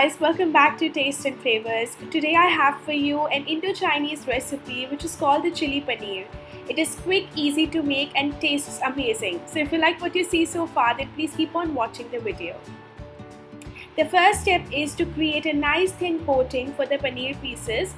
guys, welcome back to Taste and Flavors. Today I have for you an Indo-Chinese recipe which is called the Chilli Paneer. It is quick, easy to make and tastes amazing. So if you like what you see so far, then please keep on watching the video. The first step is to create a nice thin coating for the paneer pieces.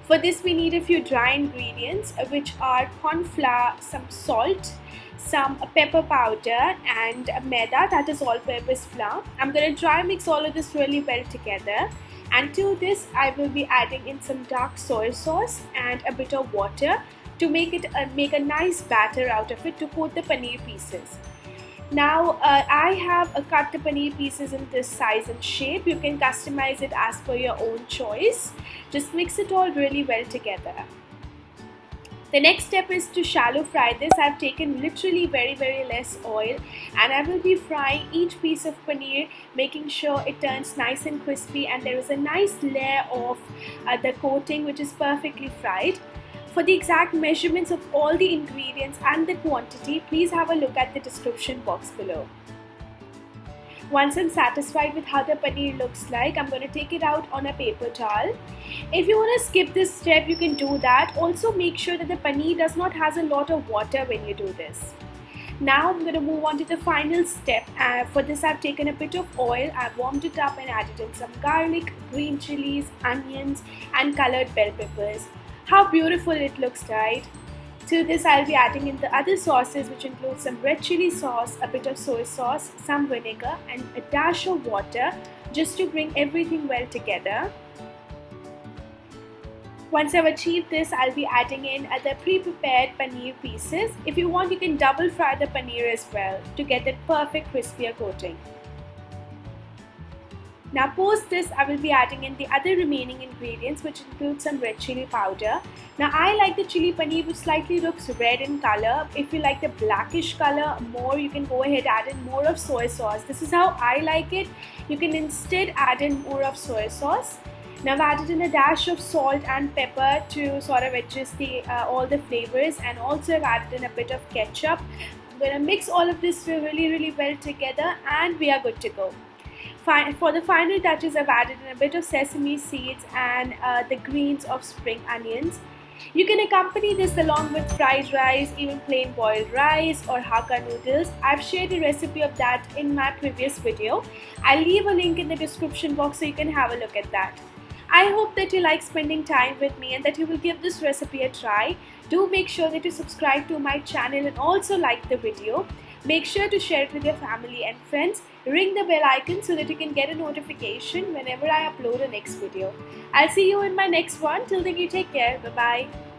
For this we need a few dry ingredients which are cornflour, some salt, some pepper powder and maida, that is all-purpose flour. I'm going to dry mix all of this really well together, and to this I will be adding in some dark soy sauce and a bit of water to make a nice batter out of it to coat the paneer pieces. Now I have cut the paneer pieces in this size and shape. You can customize it as per your own choice. Just mix it all really well together. The next step is to shallow fry this. I've taken literally very less oil, and I will be frying each piece of paneer, making sure it turns nice and crispy and there is a nice layer of the coating which is perfectly fried. For the exact measurements of all the ingredients and the quantity, please have a look at the description box below. Once I'm satisfied with how the paneer looks like, I'm going to take it out on a paper towel. If you want to skip this step, you can do that. Also make sure that the paneer does not have a lot of water when you do this. Now I'm going to move on to the final step. For this I've taken a bit of oil, I've warmed it up and added in some garlic, green chilies, onions and colored bell peppers. How beautiful it looks, right? To this I'll be adding in the other sauces, which include some red chilli sauce, a bit of soy sauce, some vinegar and a dash of water just to bring everything well together. Once I've achieved this, I'll be adding in the pre-prepared paneer pieces. If you want, you can double fry the paneer as well to get that perfect crispier coating. Now post this, I will be adding in the other remaining ingredients, which include some red chili powder. Now I like the chili paneer which slightly looks red in color. If you like the blackish color more, you can go ahead add in more of soy sauce. This is how I like it. You can instead add in more of soy sauce. Now I've added in a dash of salt and pepper to sort of adjust all the flavors, and also I've added in a bit of ketchup. I'm going to mix all of this really well together and we are good to go. For the final touches, I've added in a bit of sesame seeds and the greens of spring onions. You can accompany this along with fried rice, even plain boiled rice or Hakka noodles. I've shared a recipe of that in my previous video. I'll leave a link in the description box so you can have a look at that. I hope that you like spending time with me and that you will give this recipe a try. Do make sure that you subscribe to my channel and also like the video. Make sure to share it with your family and friends. Ring the bell icon so that you can get a notification whenever I upload a next video. I'll see you in my next one. Till then, you take care. Bye-bye.